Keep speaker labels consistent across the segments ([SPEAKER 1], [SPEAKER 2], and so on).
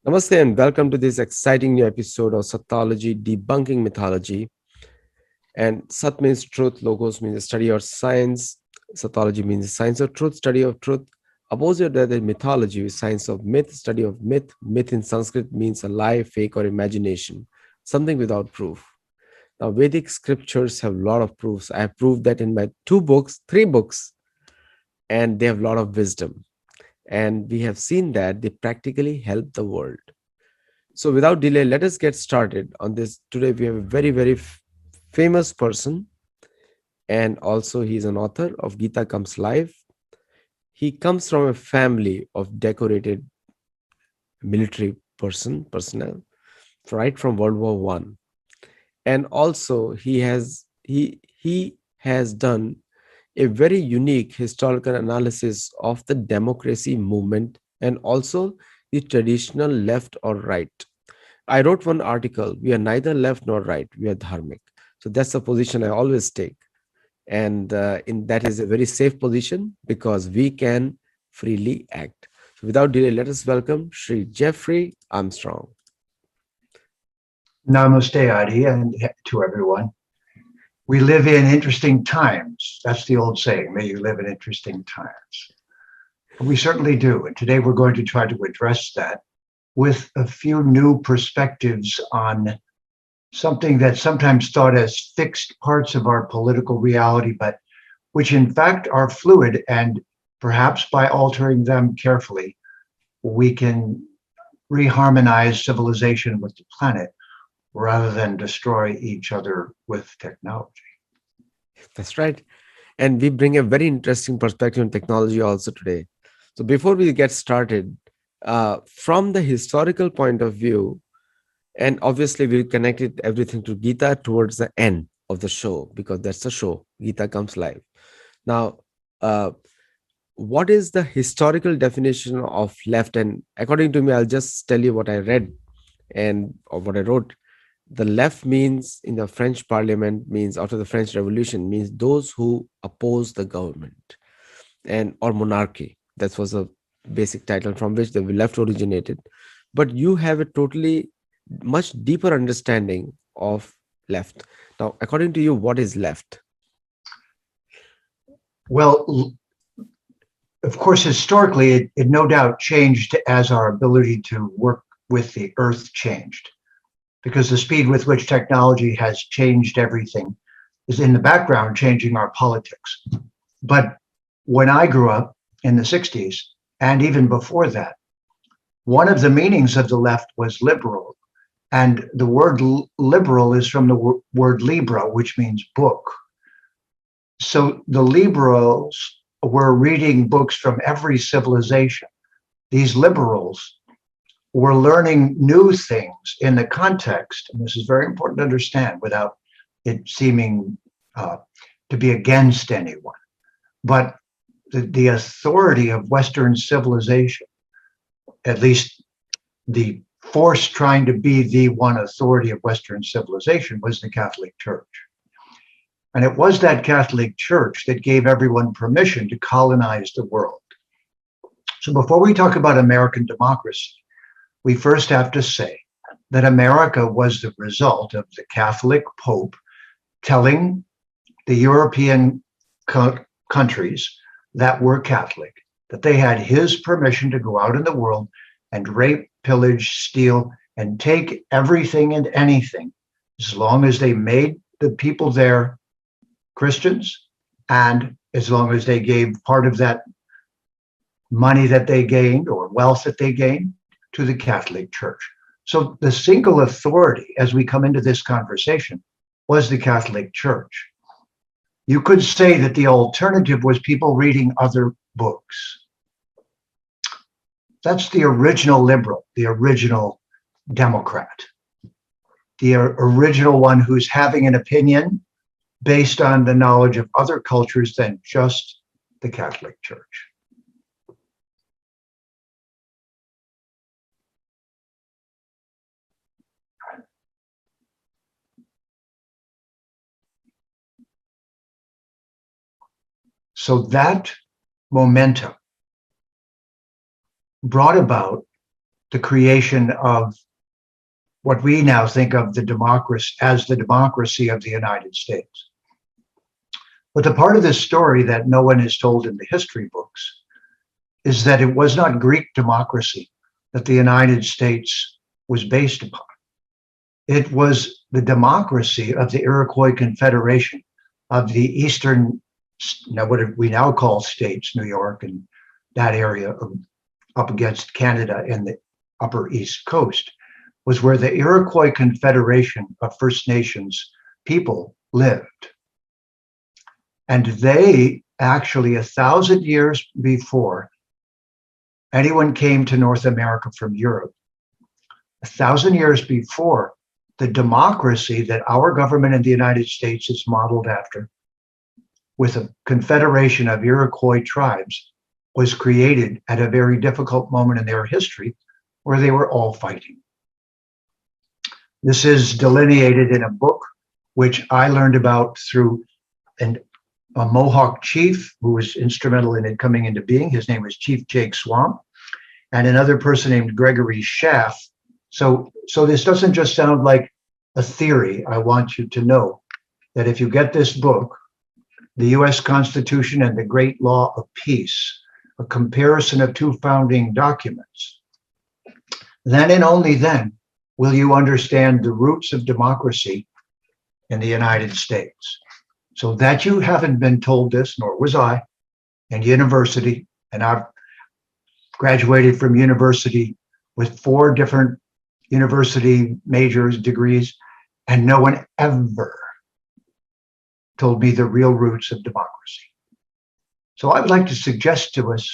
[SPEAKER 1] Namaste and welcome to this exciting new episode of Sattology Debunking Mythology. And Sat means truth, Logos means the study of science, Sattology means the science of truth, study of truth. Opposite that is mythology, is science of myth, study of myth. Myth in Sanskrit means a lie, fake, or imagination, something without proof. Now, Vedic scriptures have a lot of proofs. I have proved that in my three books, and they have a lot of wisdom. And we have seen that they practically help the world. So, without delay, let us get started on this. Today, we have a very famous person, and also he's an author of Gita Comes Live. He comes from a family of decorated military personnel, right from World War One, and also he has done a very unique historical analysis of the democracy movement and also the traditional left or right. I wrote one article. We are neither left nor right. We are dharmic. So that's the position I always take, and in that is a very safe position because we can freely act. So without delay, let us welcome Sri Jeffrey Armstrong.
[SPEAKER 2] Namaste, Adi, and to everyone. We live in interesting times. That's the old saying, may you live in interesting times. We certainly do. And today we're going to try to address that with a few new perspectives on something that's sometimes thought as fixed parts of our political reality, but which in fact are fluid. And perhaps by altering them carefully, we can reharmonize civilization with the planet rather than destroy each other with technology.
[SPEAKER 1] That's right. And we bring a very interesting perspective on technology also today. So before we get started, from the historical point of view, and obviously we'll connect it everything to Gita towards the end of the show because that's the show. Gita Comes Live. Now, what is the historical definition of left? And according to me, I'll just tell you what I read and or what I wrote. The left means in the French parliament means after the French Revolution means those who oppose the government and or monarchy. That was a basic title from which the left originated. But you have a totally much deeper understanding of left. Now, according to you, what is left?
[SPEAKER 2] Well, of course, historically, it no doubt changed as our ability to work with the earth changed, because the speed with which technology has changed everything is in the background changing our politics. But when I grew up in the 60s, and even before that, one of the meanings of the left was liberal. And the word liberal is from the word libra, which means book. So the liberals were reading books from every civilization. These liberals were learning new things in the context, and this is very important to understand without it seeming to be against anyone. But the authority of Western civilization, at least the force trying to be the one authority of Western civilization, was the Catholic Church. And it was that Catholic Church that gave everyone permission to colonize the world. So before we talk about American democracy, we first have to say that America was the result of the Catholic Pope telling the European countries that were Catholic that they had his permission to go out in the world and rape, pillage, steal, and take everything and anything, as long as they made the people there Christians, and as long as they gave part of that money that they gained or wealth that they gained to the Catholic Church. So the single authority, as we come into this conversation, was the Catholic Church. You could say that the alternative was people reading other books. That's the original liberal, the original Democrat, the original one who's having an opinion based on the knowledge of other cultures than just the Catholic Church. So that momentum brought about the creation of what we now think of the democracy as the democracy of the United States. But the part of this story that no one is told in the history books is that it was not Greek democracy that the United States was based upon. It was the democracy of the Iroquois Confederation of the eastern, now what we now call states, New York and that area up against Canada and the upper East Coast, was where the Iroquois Confederation of First Nations people lived. And they actually, 1,000 years before anyone came to North America from Europe, 1,000 years before, the democracy that our government in the United States is modeled after, with a confederation of Iroquois tribes, was created at a very difficult moment in their history where they were all fighting. This is delineated in a book which I learned about through a Mohawk chief who was instrumental in it coming into being. His name was Chief Jake Swamp, and another person named Gregory Schaff. So this doesn't just sound like a theory. I want you to know that if you get this book, The U.S. Constitution and the Great Law of Peace, a comparison of two founding documents, then and only then will you understand the roots of democracy in the United States. So that you haven't been told this, nor was I, in university, and I've graduated from university with 4 different university majors, degrees, and no one ever told me the real roots of democracy. So I'd like to suggest to us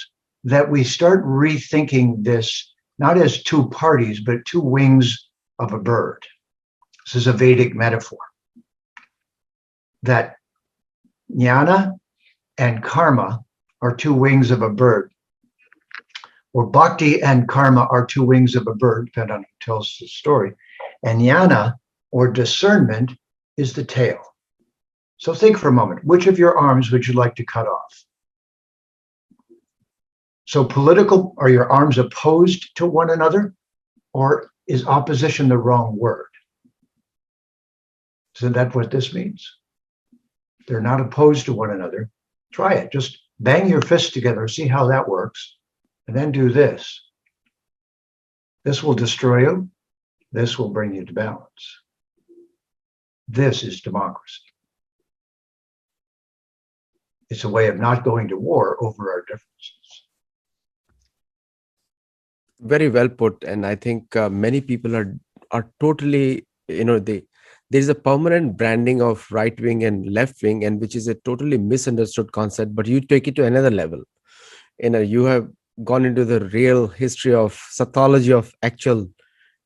[SPEAKER 2] that we start rethinking this not as 2 parties, but 2 wings of a bird. This is a Vedic metaphor. That jnana and karma are 2 wings of a bird. Or bhakti and karma are 2 wings of a bird, depending on who tells the story. And jnana, or discernment, is the tail. So think for a moment, which of your arms would you like to cut off? So political, are your arms opposed to one another? Or is opposition the wrong word? Isn't that what this means? They're not opposed to one another. Try it. Just bang your fists together, see how that works, and then do this. This will destroy you. This will bring you to balance. This is democracy. It's a way of not going to war over our differences.
[SPEAKER 1] Very well put. And I think many people are totally, there's a permanent branding of right wing and left wing, and which is a totally misunderstood concept, but you take it to another level. You have gone into the real history of Sattology of actual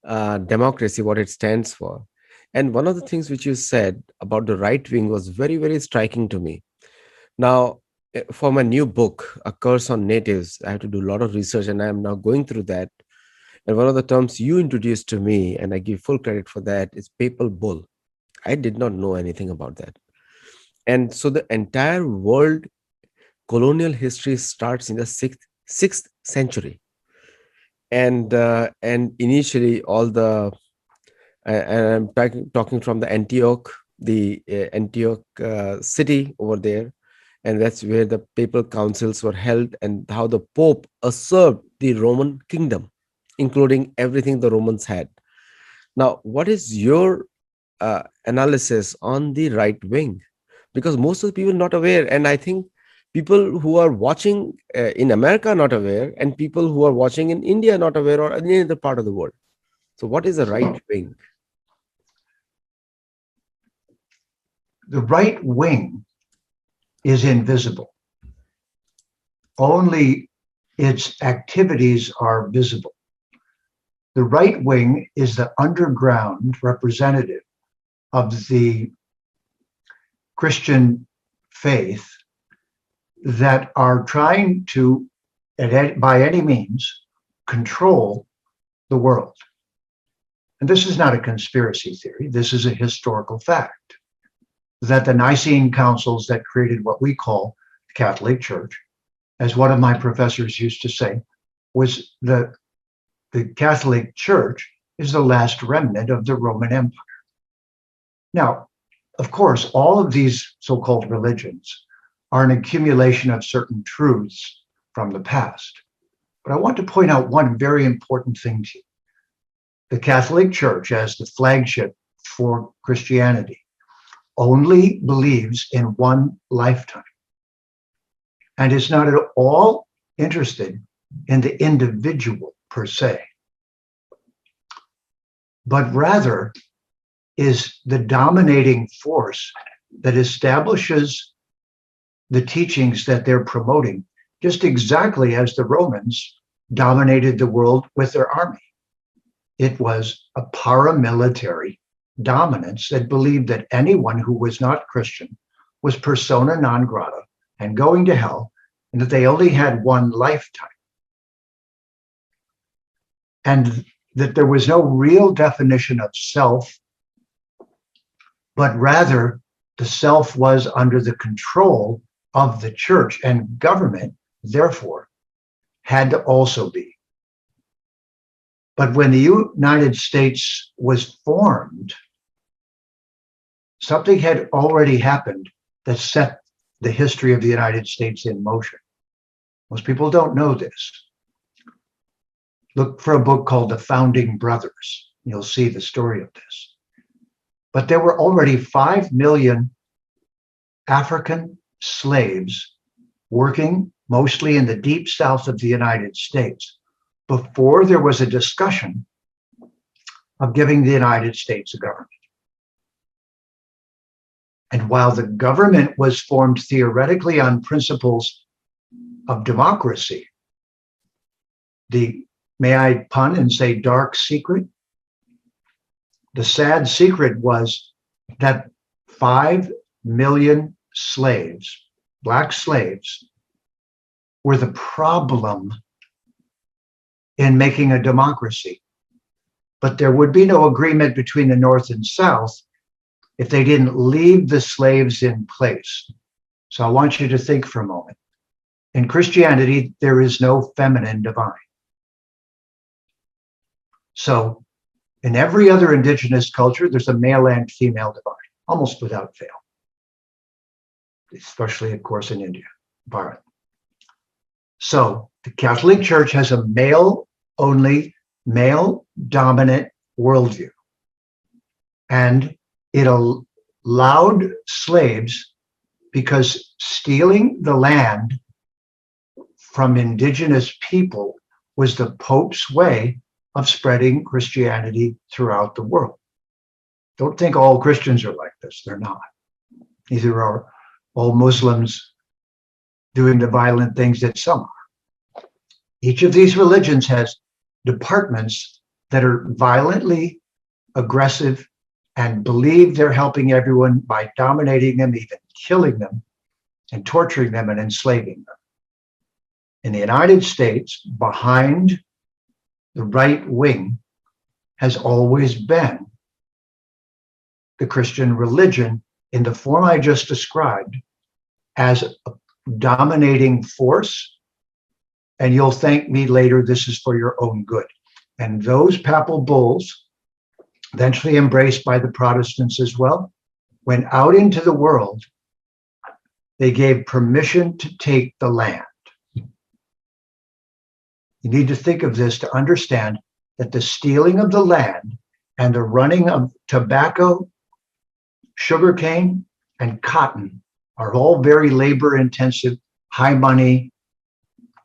[SPEAKER 1] democracy, what it stands for. And one of the things which you said about the right wing was very, very striking to me. Now, for my new book, A Curse on Natives, I have to do a lot of research, and I am now going through that. And one of the terms you introduced to me, and I give full credit for that, is papal bull. I did not know anything about that. And so the entire world colonial history starts in the 6th century. And initially all the, and I'm talking from the Antioch city over there. And that's where the papal councils were held, and how the Pope usurped the Roman kingdom, including everything the Romans had. Now, what is your analysis on the right wing? Because most of the people are not aware, and I think people who are watching in America are not aware, and people who are watching in India are not aware, or any other part of the world. So what is the right wing?
[SPEAKER 2] The right wing is invisible. Only its activities are visible. The right wing is the underground representative of the Christian faith that are trying to, by any means, control the world. And this is not a conspiracy theory. This is a historical fact that the Nicene councils that created what we call the Catholic Church, as one of my professors used to say, was the the Catholic Church is the last remnant of the Roman Empire. Now, of course, all of these so-called religions are an accumulation of certain truths from the past. But I want to point out one very important thing to you. The Catholic Church, as the flagship for Christianity, only believes in one lifetime and is not at all interested in the individual per se, but rather is the dominating force that establishes the teachings that they're promoting, just exactly as the Romans dominated the world with their army. It was a paramilitary dominance that believed that anyone who was not Christian was persona non grata and going to hell, and that they only had one lifetime. And that there was no real definition of self, but rather the self was under the control of the church, and government, therefore, had to also be. But when the United States was formed, something had already happened that set the history of the United States in motion. Most people don't know this. Look for a book called The Founding Brothers. You'll see the story of this. But there were already 5 million African slaves working mostly in the deep south of the United States before there was a discussion of giving the United States a government. And while the government was formed theoretically on principles of democracy, may I pun and say dark secret? The sad secret was that 5 million slaves, black slaves, were the problem in making a democracy. But there would be no agreement between the North and South if they didn't leave the slaves in place. So I want you to think for a moment. In Christianity, there is no feminine divine. So in every other indigenous culture, there's a male and female divine, almost without fail. Especially, of course, in India, Bharat. So the Catholic Church has a male-only, male-dominant worldview. And it allowed slaves, because stealing the land from indigenous people was the Pope's way of spreading Christianity throughout the world. Don't think all Christians are like this. They're not. Neither are all Muslims doing the violent things that some are. Each of these religions has departments that are violently aggressive and believe they're helping everyone by dominating them, even killing them, and torturing them and enslaving them. In the United States, behind the right wing has always been the Christian religion in the form I just described as a dominating force. And you'll thank me later, this is for your own good. And those papal bulls, eventually embraced by the Protestants as well, went out into the world. They gave permission to take the land. You need to think of this to understand that the stealing of the land and the running of tobacco, sugarcane, and cotton are all very labor-intensive, high-money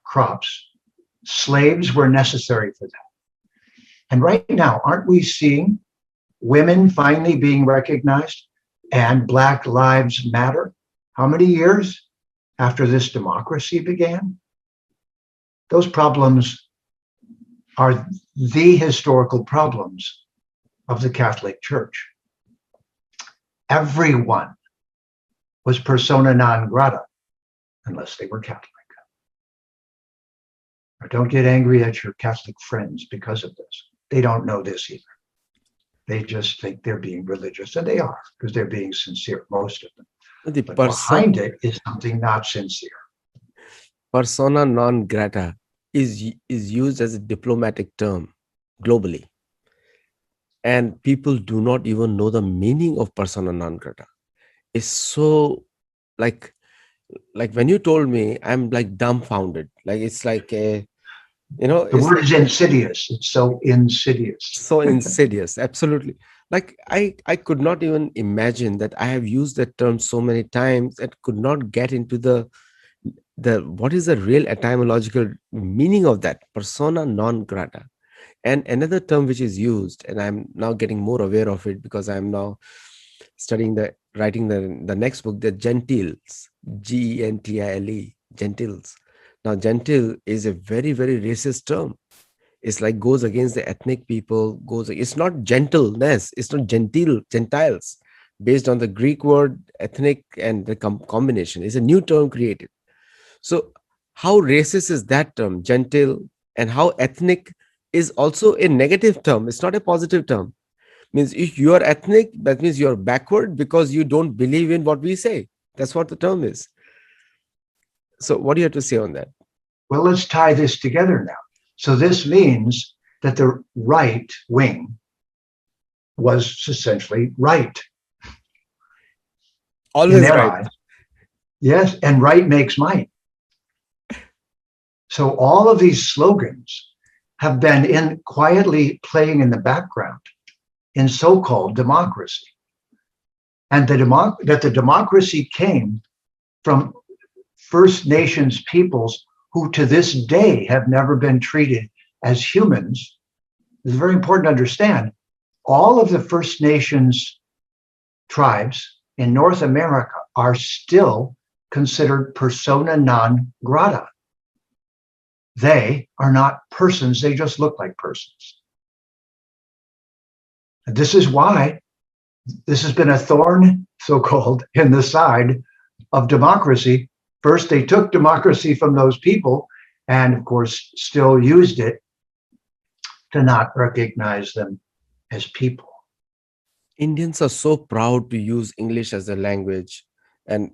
[SPEAKER 2] crops. Slaves were necessary for that. And right now, aren't we seeing women finally being recognized and Black Lives Matter? How many years after this democracy began? Those problems are the historical problems of the Catholic Church. Everyone was persona non grata unless they were Catholic. Or don't get angry at your Catholic friends because of this. They don't know this either. They just think they're being religious, and they are, because they're being sincere, most of them.
[SPEAKER 1] The
[SPEAKER 2] But behind it is something not sincere.
[SPEAKER 1] persona non grata. is used as a diplomatic term globally, and people do not even know the meaning of persona non grata. It's so like when you told me, I'm like dumbfounded. Like it's like a,
[SPEAKER 2] The
[SPEAKER 1] it's
[SPEAKER 2] word
[SPEAKER 1] like
[SPEAKER 2] is insidious. It's so insidious.
[SPEAKER 1] so insidious. Absolutely. Like I could not even imagine that I have used that term so many times and could not get into the what is the real etymological meaning of that persona non grata. And another term which is used, and I'm now getting more aware of it because I'm now studying writing the next book, the gentiles, gentile, gentiles. Now gentile is a very, very racist term. It's like goes against the ethnic people, it's not gentleness, it's not gentiles, based on the Greek word ethnic and the combination. It's a new term created. So how racist is that term, gentile, and how ethnic is also a negative term. It's not a positive term. Means if you are ethnic, that means you're backward because you don't believe in what we say. That's what the term is. So what do you have to say on that?
[SPEAKER 2] Well, let's tie this together now. So this means that the right wing was essentially right in
[SPEAKER 1] Always
[SPEAKER 2] their
[SPEAKER 1] right.
[SPEAKER 2] eyes. Yes, and right makes might. So all of these slogans have been quietly playing in the background in so-called democracy. And that the democracy came from First Nations peoples who to this day have never been treated as humans. It's very important to understand. All of the First Nations tribes in North America are still considered persona non grata. They are not persons, they just look like persons. And this is why this has been a thorn, so-called, in the side of democracy. First, they took democracy from those people and, of course, still used it to not recognize them as people.
[SPEAKER 1] Indians are so proud to use English as a language. And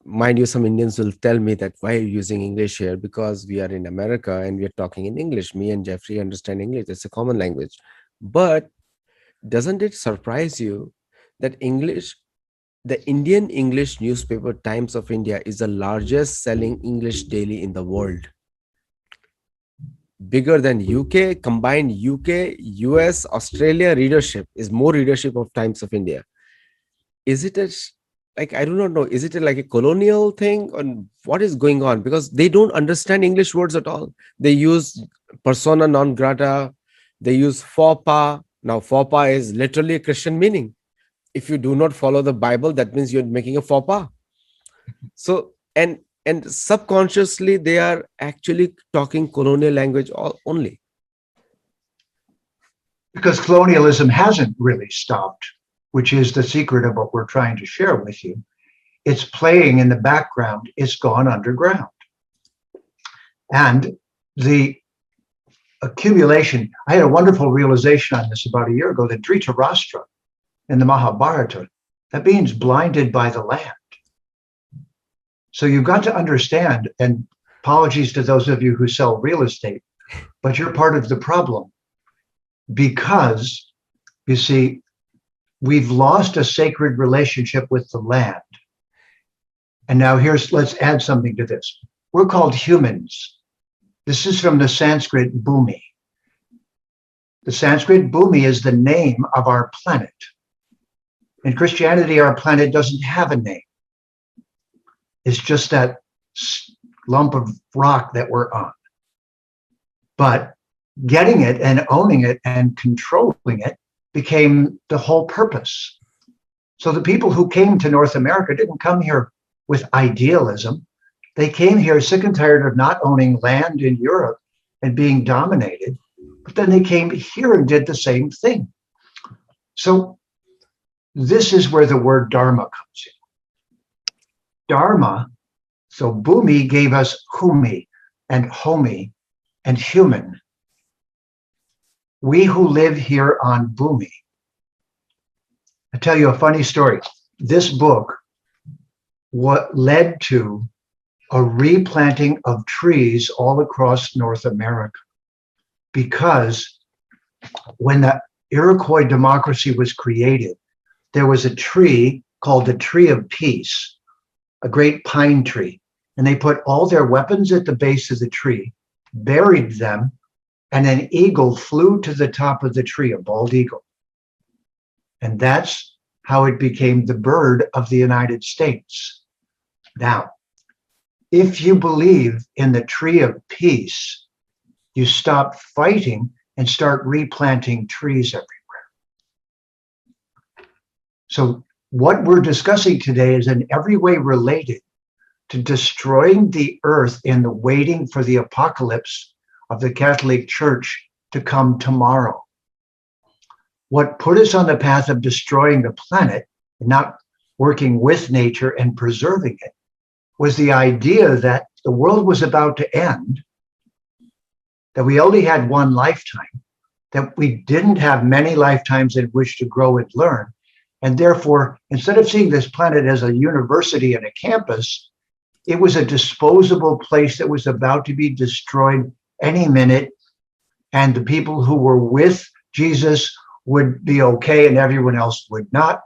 [SPEAKER 1] mind you, some Indians will tell me that why are you using English here? Because we are in America and we are talking in English. Me and Jeffrey understand English. It's a common language. But doesn't it surprise you that the Indian English newspaper Times of India is the largest selling English daily in the world? Bigger than UK, combined UK, US, Australia readership is more readership of Times of India. Is it like, I do not know, is it like a colonial thing or what is going on? Because they don't understand English words at all. They use persona non grata, they use faux pas. Now, faux pas is literally a Christian meaning. If you do not follow the Bible, that means you're making a faux pas. So, and subconsciously, they are actually talking colonial language only.
[SPEAKER 2] Because colonialism hasn't really stopped, which is the secret of what we're trying to share with you. It's playing in the background, it's gone underground. And the accumulation, I had a wonderful realization on this about a year ago, that Dhritarashtra in the Mahabharata, that means blinded by the land. So you've got to understand, and apologies to those of you who sell real estate, but you're part of the problem. Because, you see, we've lost a sacred relationship with the land. And now let's add something to this. We're called humans. This is from the Sanskrit bhumi. The Sanskrit bhumi is the name of our planet. In Christianity, our planet doesn't have a name. It's just that lump of rock that we're on. But getting it and owning it and controlling it became the whole purpose. So the people who came to North America didn't come here with idealism. They came here sick and tired of not owning land in Europe and being dominated, but then they came here and did the same thing. So this is where the word dharma comes in. Dharma, so bhumi gave us humi and homi and human. We who live here on bhumi. I'll tell you a funny story. This book, what led to a replanting of trees all across North America. Because when the Iroquois democracy was created, there was a tree called the Tree of Peace, a great pine tree. And they put all their weapons at the base of the tree, buried them, and an eagle flew to the top of the tree, a bald eagle. And that's how it became the bird of the United States. Now, if you believe in the Tree of Peace, you stop fighting and start replanting trees everywhere. So what we're discussing today is in every way related to destroying the earth in the waiting for the apocalypse of the Catholic Church to come tomorrow. What put us on the path of destroying the planet and not working with nature and preserving it was the idea that the world was about to end, that we only had one lifetime, that we didn't have many lifetimes in which to grow and learn. And therefore, instead of seeing this planet as a university and a campus, it was a disposable place that was about to be destroyed any minute. And the people who were with Jesus would be okay and everyone else would not.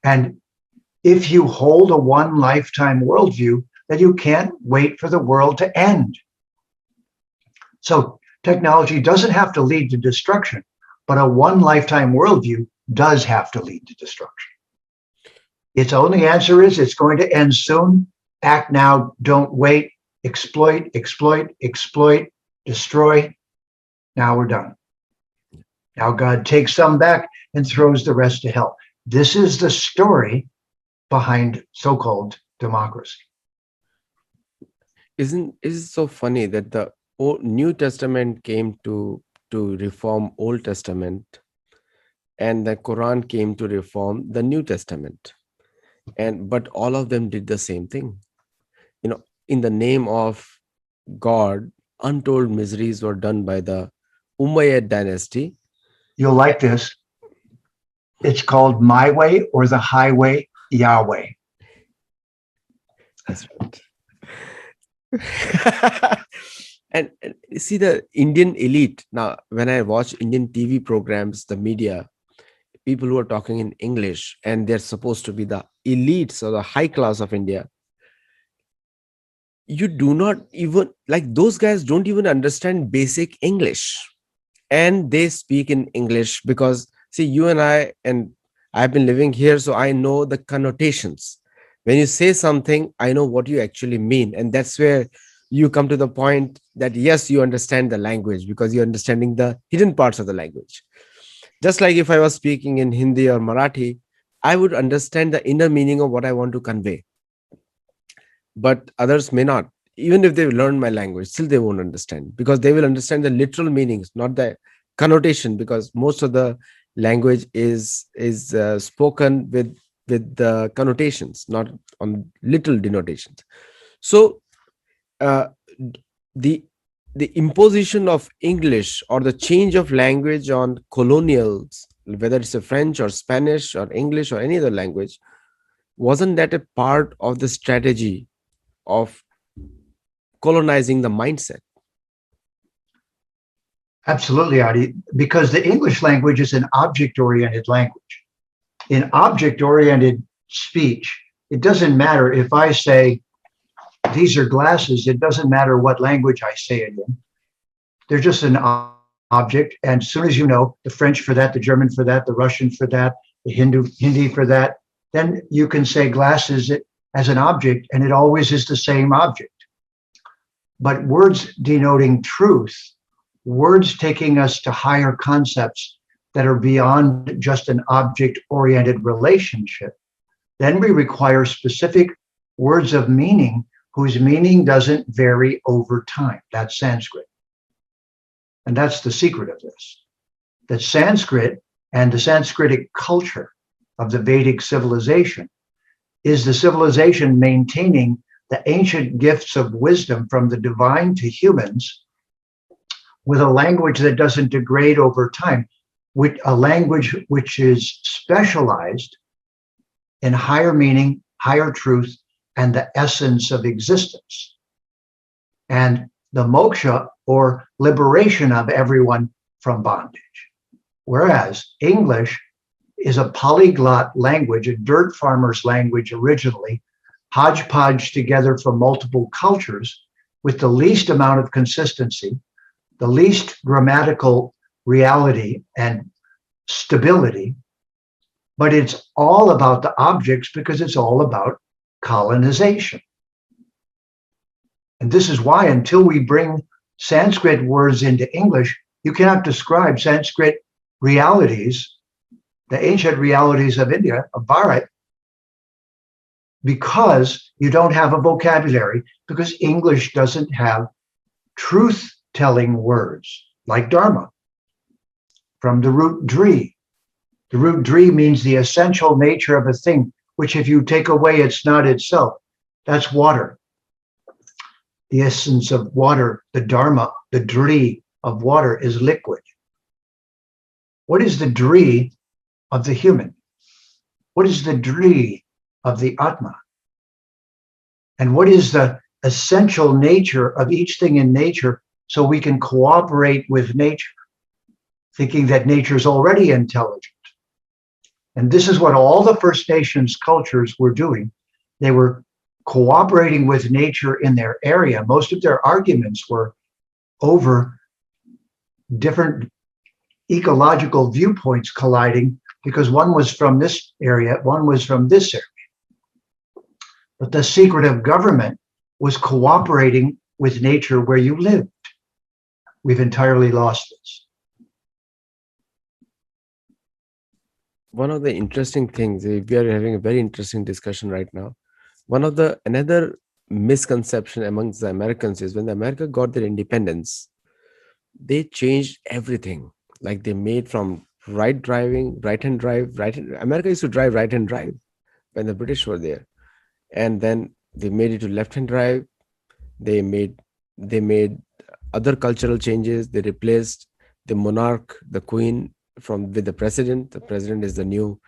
[SPEAKER 2] And if you hold a one lifetime worldview, then you can't wait for the world to end. So technology doesn't have to lead to destruction, but a one lifetime worldview does have to lead to destruction. Its only answer is it's going to end soon. Act now, don't wait, exploit, exploit, exploit, destroy. Now we're done. Now God takes some back and throws the rest to hell. This is the story behind so-called democracy.
[SPEAKER 1] Isn't it so funny that the New Testament came to reform Old Testament, and the Quran came to reform the New Testament, but all of them did the same thing. In the name of God, untold miseries were done by the Umayyad dynasty.
[SPEAKER 2] You'll like this. It's called My Way or the Highway Yahweh.
[SPEAKER 1] That's right. and see the Indian elite. Now, when I watch Indian TV programs, the media, people who are talking in English, and they're supposed to be the elites or the high class of India, you do not even, like, those guys don't even understand basic English, and they speak in English because, see, you and I've been living here, so I know the connotations. When you say something, I know what you actually mean. And that's where you come to the point that, yes, you understand the language because you're understanding the hidden parts of the language. Just like if I was speaking in Hindi or Marathi, I would understand the inner meaning of what I want to convey. But others may not. Even if they learn my language, still they won't understand, because they will understand the literal meanings, not the connotation, because most of the language is spoken with the connotations, not on literal denotations. So the imposition of English or the change of language on colonials, whether it's a French or Spanish or English or any other language, wasn't that a part of the strategy of colonizing the mindset?
[SPEAKER 2] Absolutely, Adi, because the English language is an object-oriented language. In object-oriented speech, it doesn't matter if I say, these are glasses, it doesn't matter what language I say it in. They're just an object, and as soon as you know the French for that, the German for that, the Russian for that, the Hindi for that, then you can say glasses as an object, and it always is the same object. But words denoting truth, words taking us to higher concepts that are beyond just an object-oriented relationship, then we require specific words of meaning whose meaning doesn't vary over time. That's Sanskrit. And that's the secret of this. That Sanskrit and the Sanskritic culture of the Vedic civilization is the civilization maintaining the ancient gifts of wisdom from the divine to humans with a language that doesn't degrade over time, with a language which is specialized in higher meaning, higher truth, and the essence of existence. and the moksha or liberation of everyone from bondage. Whereas English is a polyglot language, a dirt farmer's language originally, hodgepodge together from multiple cultures with the least amount of consistency, the least grammatical reality and stability, but it's all about the objects because it's all about colonization. And this is why until we bring Sanskrit words into English, you cannot describe Sanskrit realities, the ancient realities of India, of Bharat, because you don't have a vocabulary, because English doesn't have truth-telling words like dharma, from the root dri. The root dri means the essential nature of a thing, which if you take away, it's not itself. That's water. The essence of water, the dharma, the dri of water is liquid. What is the dri of the human? What is the dri of the atma? And what is the essential nature of each thing in nature so we can cooperate with nature, thinking that nature is already intelligent? And this is what all the First Nations cultures were doing. They were cooperating with nature in their area. Most of their arguments were over different ecological viewpoints colliding because one was from this area, one was from this area. But the secret of government was cooperating with nature where you lived. We've entirely lost this.
[SPEAKER 1] One of the interesting things, we are having a very interesting discussion right now. Another misconception amongst the Americans is when the America got their independence, they changed everything. Like they made from right hand drive, America used to drive right hand drive when the British were there. And then they made it to left hand drive. They made other cultural changes. They replaced the monarch, the queen, with the president. The president is the new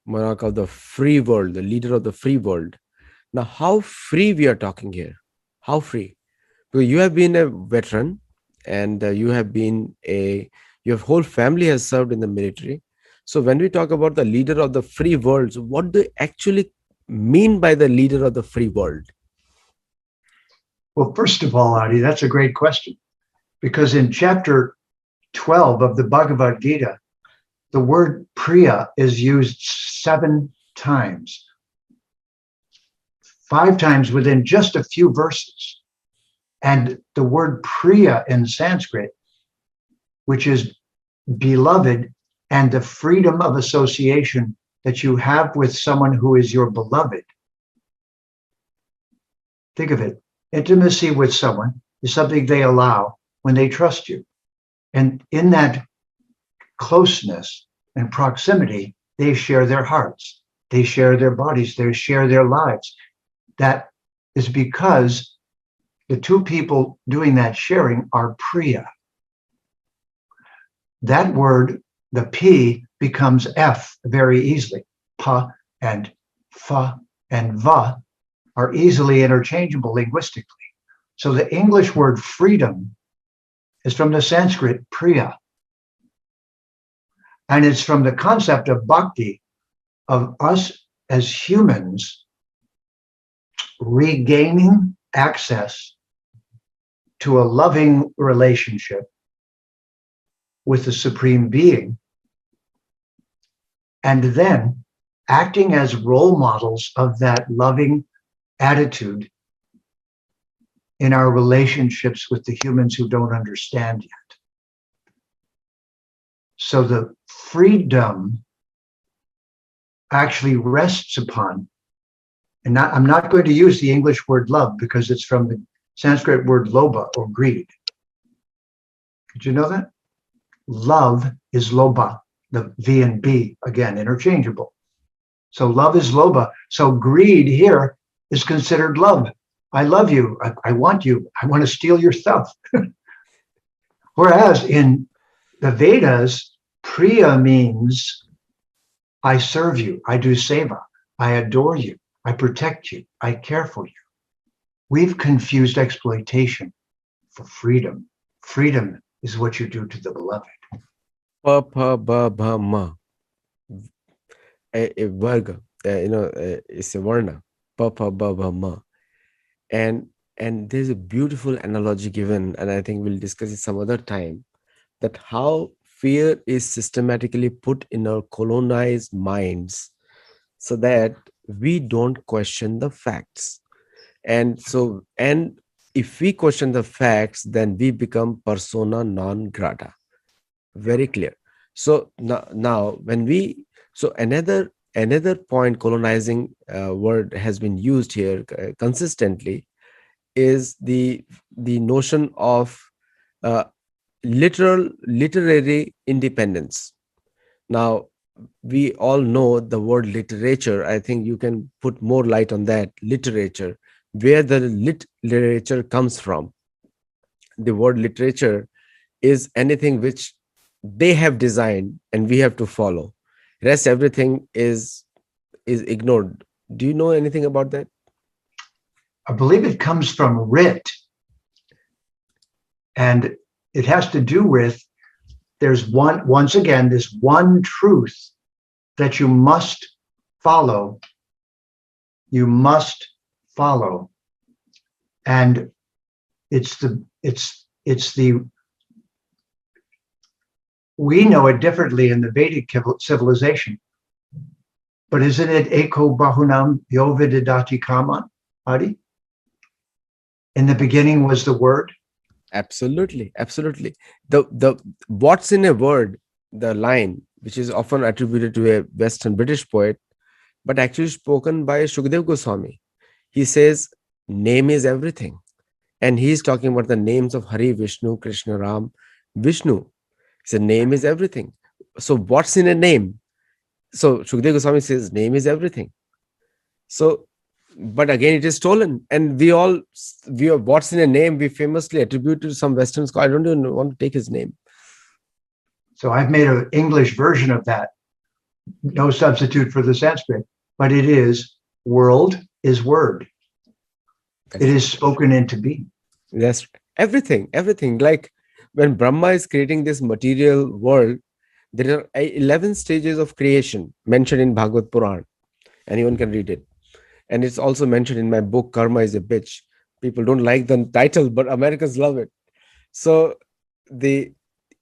[SPEAKER 1] monarch of the free world, the leader of the free world. Now, how free we are talking here? How free? Because you have been a veteran, and your whole family has served in the military. So when we talk about the leader of the free world, so what do you actually mean by the leader of the free world?
[SPEAKER 2] Well, first of all, Adi, that's a great question. Because in chapter 12 of the Bhagavad Gita, the word Priya is used 7 times, 5 times within just a few verses. And the word Priya in Sanskrit, which is beloved, and the freedom of association that you have with someone who is your beloved. Think of it. Intimacy with someone is something they allow when they trust you. And in that closeness and proximity, they share their hearts, they share their bodies, they share their lives. That is because the two people doing that sharing are Priya. That word, the P, becomes F very easily. Pa and fa and va are easily interchangeable linguistically. So the English word freedom is from the Sanskrit Priya. And it's from the concept of bhakti, of us as humans regaining access to a loving relationship with the Supreme Being, and then acting as role models of that loving attitude in our relationships with the humans who don't understand yet. So the freedom actually rests upon, and I'm not going to use the English word love because it's from the Sanskrit word lobha, or greed. Did you know that? Love is lobha, the V and B, again, interchangeable. So love is lobha. So greed here is considered love. I love you. I want you. I want to steal your stuff. Whereas in the Vedas, Priya means I serve you. I do seva. I adore you. I protect you. I care for you. We've confused exploitation for freedom. Freedom is what you do to the beloved.
[SPEAKER 1] Pa pa ba ba ma. A varga. It's a varna. Pa pa ba ba ma. And there's a beautiful analogy given, and I think we'll discuss it some other time, that how fear is systematically put in our colonized minds so that we don't question the facts. And if we question the facts, then we become persona non grata. Very clear. So now when we so another point colonizing word has been used here consistently is the notion of uh, literary independence. Now, we all know the word literature. I think you can put more light on that. Literature, where the literature comes from. The word literature is anything which they have designed and we have to follow. Rest everything is ignored. Do you know anything about that?
[SPEAKER 2] I believe it comes from writ, and it has to do with once again, this one truth that you must follow. You must follow. And it's the we know it differently in the Vedic civilization, but isn't it eko bahunam yovididati kaman, Adi? In the beginning was the word.
[SPEAKER 1] Absolutely, absolutely. The what's in a word, the line, which is often attributed to a Western British poet, but actually spoken by Shukdev Goswami. He says, name is everything. And he's talking about the names of Hari, Vishnu, Krishna, Ram, Vishnu. He said, name is everything. So what's in a name? So Shukdev Goswami says, name is everything. So, but again, it is stolen. And we are what's in a name, we famously attribute to some Western scholar. I don't even want to take his name.
[SPEAKER 2] So I've made an English version of that. No substitute for the Sanskrit, but it is world is word. It is spoken into being.
[SPEAKER 1] Yes, everything. Like when Brahma is creating this material world, there are 11 stages of creation mentioned in Bhagavad Puran. Anyone can read it. And it's also mentioned in my book, Karma is a Bitch. People don't like the title, but Americans love it. So the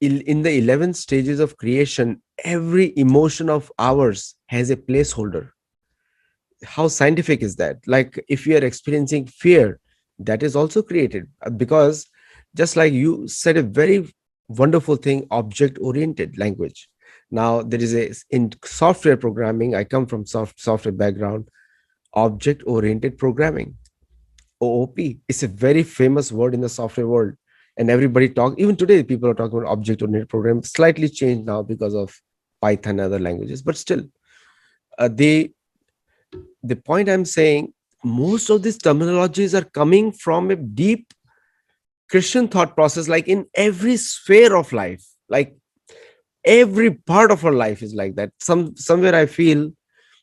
[SPEAKER 1] in the 11 stages of creation, every emotion of ours has a placeholder. How scientific is that? Like if we are experiencing fear, that is also created because just like you said a very wonderful thing, object oriented language. Now there is a in software programming, I come from software background, object oriented programming, OOP. It's a very famous word in the software world, and everybody talk, even today people are talking about object oriented programming, slightly changed now because of Python and other languages, but still the point I'm saying, most of these terminologies are coming from a deep Christian thought process, like in every sphere of life, like every part of our life is like that. Somewhere I feel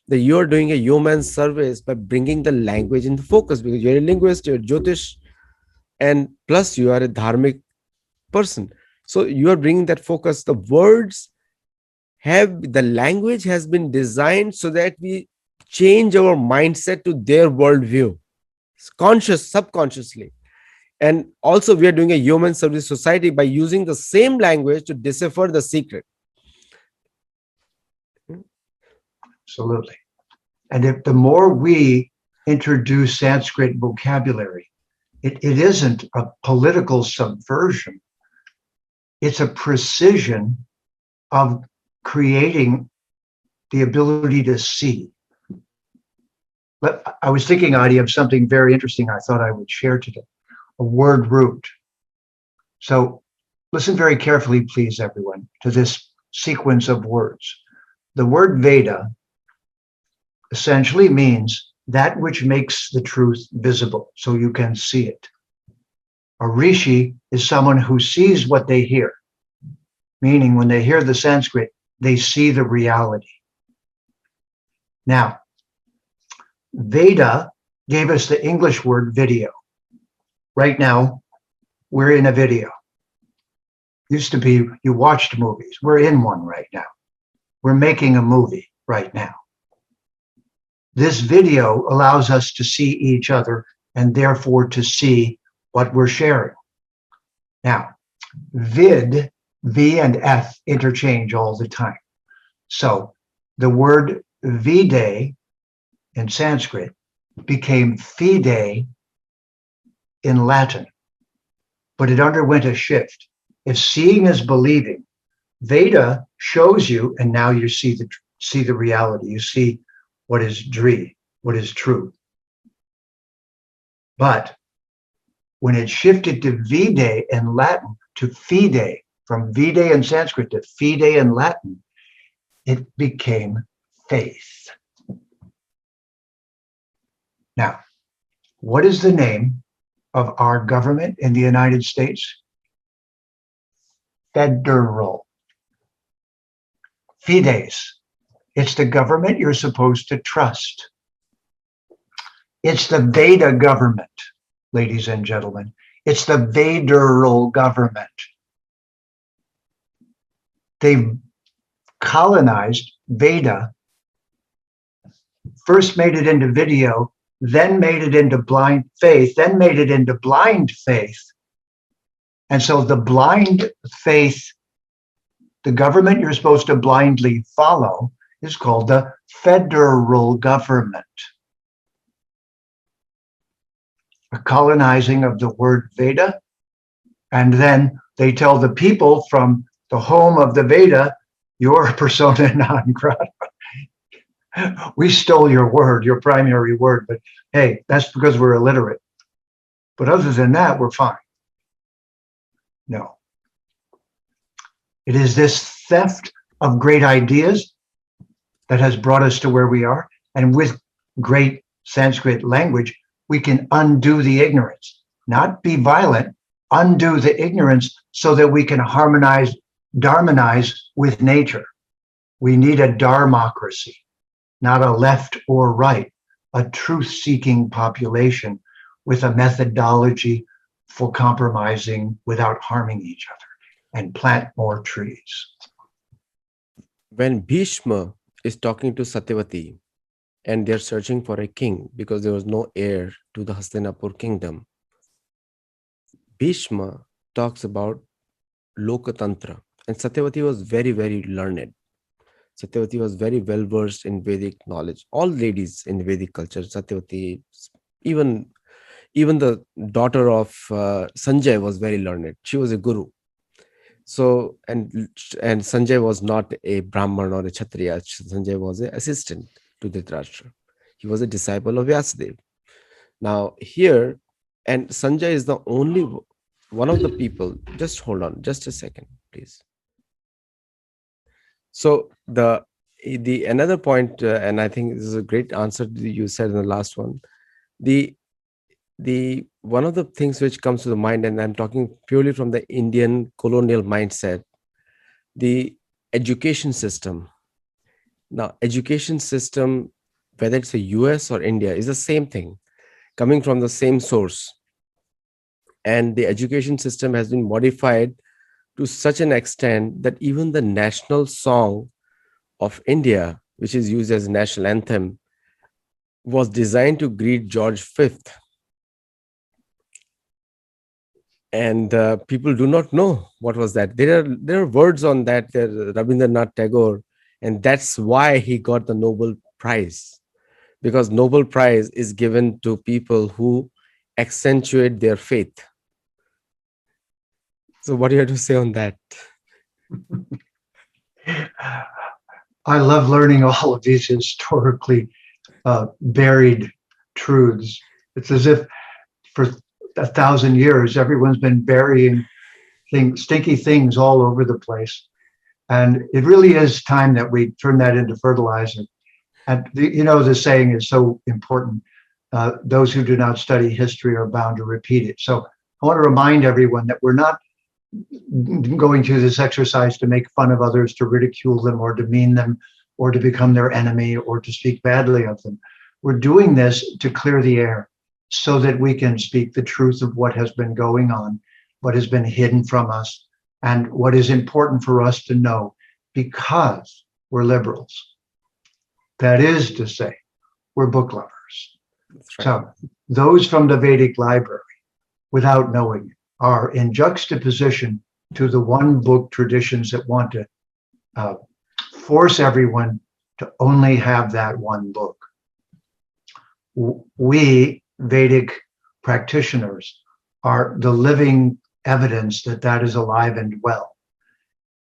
[SPEAKER 1] that you're doing a human service by bringing the language into focus, because you're a linguist, you're Jyotish, and plus you are a dharmic person. So you are bringing that focus. The words have, the language has been designed so that we change our mindset to their worldview, conscious, subconsciously. And also, we are doing a human service society by using the same language to decipher the secret.
[SPEAKER 2] Absolutely. And if the more we introduce Sanskrit vocabulary, it isn't a political subversion. It's a precision of creating the ability to see. But I was thinking, Adi, of something very interesting I thought I would share today, a word root. So listen very carefully, please, everyone, to this sequence of words. The word Veda essentially means that which makes the truth visible, so you can see it. A rishi is someone who sees what they hear, meaning when they hear the Sanskrit, they see the reality. Now, Veda gave us the English word video. Right now, we're in a video. Used to be you watched movies. We're in one right now. We're making a movie right now. This video allows us to see each other and therefore to see what we're sharing. Now, vid, V and F interchange all the time. So the word vide in Sanskrit became fide in Latin, but it underwent a shift. If seeing is believing, Veda shows you, and now you see the reality. You see what is dri, what is true. But when it shifted to vide in Latin to fide, from vide in Sanskrit to fide in Latin, it became faith. Now, what is the name of our government in the United States? Federal. Fides. It's the government you're supposed to trust. It's the Veda government, ladies and gentlemen. It's the Vedaral government. They've colonized Veda, first made it into video, then made it into blind faith, then made it into blind faith. And so the blind faith, the government you're supposed to blindly follow, is called the federal government. A colonizing of the word Veda, and then they tell the people from the home of the Veda, you're persona non grata. We stole your word, your primary word, but hey, that's because we're illiterate. But other than that, we're fine. No. It is this theft of great ideas that has brought us to where we are. And with great Sanskrit language, we can undo the ignorance, not be violent, undo the ignorance so that we can harmonize, dharmonize with nature. We need a dharmocracy, not a left or right, a truth-seeking population with a methodology for compromising without harming each other, and plant more trees.
[SPEAKER 1] When Bhishma is talking to Satyavati and they're searching for a king because there was no heir to the Hastinapur kingdom, Bhishma talks about Lokatantra, and Satyavati was very, very learned. Satyavati was very well versed in Vedic knowledge. All ladies in Vedic culture, Satyavati, even the daughter of Sanjay was very learned. She was a guru. So, and Sanjay was not a Brahman or a Kshatriya. Sanjay was an assistant to Dhritarashtra. He was a disciple of Vyasadeva. Now here, and Sanjay is the only one of the people. Just hold on, just a second, please. So the another point, and I think this is a great answer you said in the last one. The one of the things which comes to the mind, and I'm talking purely from the Indian colonial mindset, the education system. Now, education system, whether it's a US or India, is the same thing, coming from the same source. And the education system has been modified to such an extent that even the national song of India, which is used as national anthem, was designed to greet George V. And people do not know what was that. There are words on that, Rabindranath Tagore, and that's why he got the Nobel Prize, because Nobel Prize is given to people who accentuate their faith. So what do you have to say on that?
[SPEAKER 2] I love learning all of these historically buried truths. It's as if for 1,000 years, everyone's been burying stinky things all over the place. And it really is time that we turn that into fertilizer. And the saying is so important. Those who do not study history are bound to repeat it. So I want to remind everyone that we're not going through this exercise to make fun of others, to ridicule them or demean them, or to become their enemy or to speak badly of them. We're doing this to clear the air so that we can speak the truth of what has been going on what has been hidden from us, and what is important for us to know because we're liberals. That is to say, we're book lovers.
[SPEAKER 1] That's right.
[SPEAKER 2] So those from the Vedic library, without knowing it, are in juxtaposition to the one book traditions that want to force everyone to only have that one book. We Vedic practitioners are the living evidence that that is alive and well,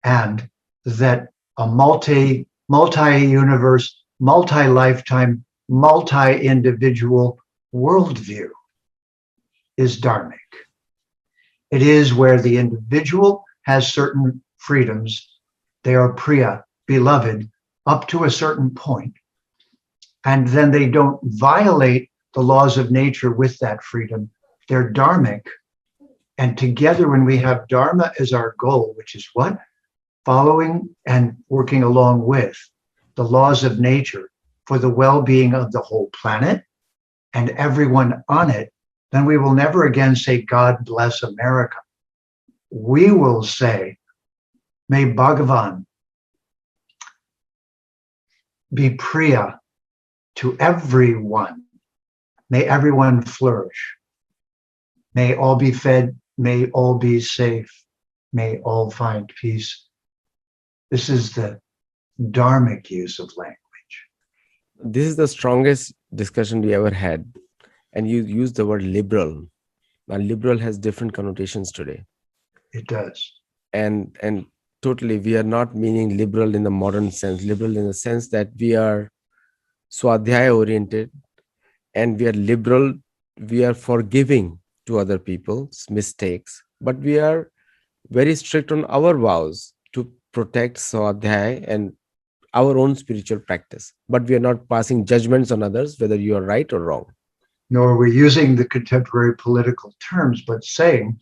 [SPEAKER 2] and that a multi-universe, multi-lifetime, multi-individual worldview is dharmic. It is where the individual has certain freedoms. They are priya, beloved, up to a certain point, and then they don't violate the laws of nature with that freedom. They're dharmic. And together, when we have dharma as our goal, which is what? Following and working along with the laws of nature for the well-being of the whole planet and everyone on it, then we will never again say, God bless America. We will say, may Bhagavan be priya to everyone. May everyone flourish. May all be fed. May all be safe. May all find peace. This is the dharmic use of language.
[SPEAKER 1] This is the strongest discussion we ever had. And you use the word liberal. Now, liberal has different connotations today.
[SPEAKER 2] It does.
[SPEAKER 1] And totally, we are not meaning liberal in the modern sense. Liberal in the sense that we are swadhyaya oriented, and we are liberal. We are forgiving to other people's mistakes, but we are very strict on our vows to protect swadhyaya and our own spiritual practice. But we are not passing judgments on others, whether you are right or wrong.
[SPEAKER 2] Nor are we using the contemporary political terms, but saying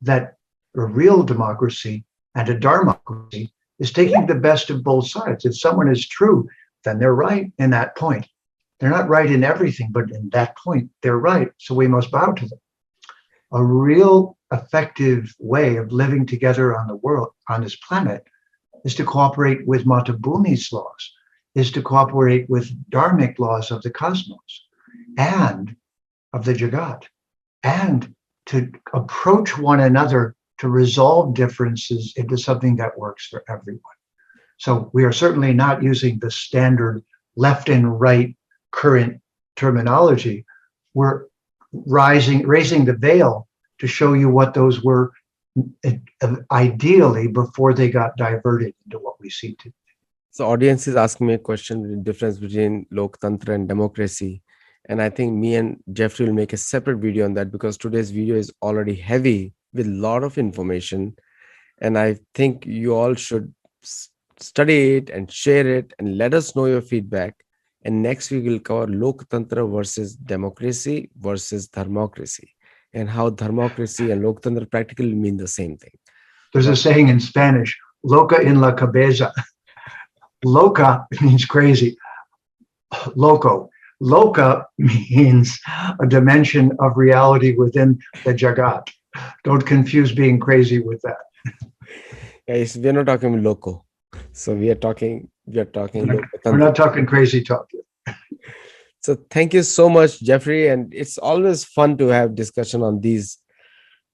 [SPEAKER 2] that a real democracy and a dharmocracy is taking the best of both sides. If someone is true, then they're right in that point. They're not right in everything, but in that point, they're right. So we must bow to them. A real effective way of living together on the world, on this planet, is to cooperate with Matabhumi's laws, is to cooperate with dharmic laws of the cosmos and of the Jagat, and to approach one another to resolve differences into something that works for everyone. So we are certainly not using the standard left and right current terminology. We're raising the veil to show you what those were ideally before they got diverted into what we see today.
[SPEAKER 1] So audience is asking me a question, the difference between Loktantra and democracy. And I think me and Jeffrey will make a separate video on that, because today's video is already heavy with a lot of information. And I think you all should study it and share it and let us know your feedback. And next week we'll cover Loktantra versus democracy versus dharmocracy, and how dharmocracy and Loktantra practically mean the same thing.
[SPEAKER 2] There's a saying in Spanish, loca en la cabeza. Loca means crazy. Loco. Loka means a dimension of reality within the Jagat. Don't confuse being crazy with that.
[SPEAKER 1] Guys, we're not talking loco. So we're talking.
[SPEAKER 2] We're not talking crazy talk here.
[SPEAKER 1] So thank you so much, Jeffrey. And it's always fun to have discussion on these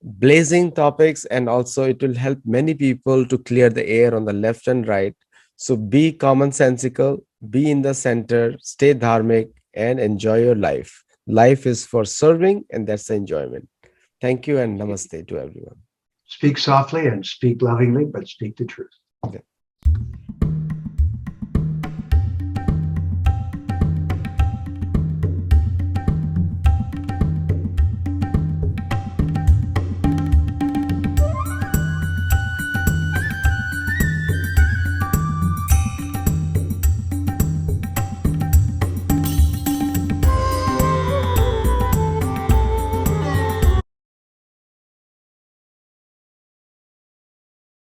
[SPEAKER 1] blazing topics. And also it will help many people to clear the air on the left and right. So be commonsensical, be in the center, stay dharmic, and enjoy your life. Life is for serving, and that's the enjoyment. Thank you, and namaste to everyone.
[SPEAKER 2] Speak softly and speak lovingly, but speak the truth.
[SPEAKER 1] Okay.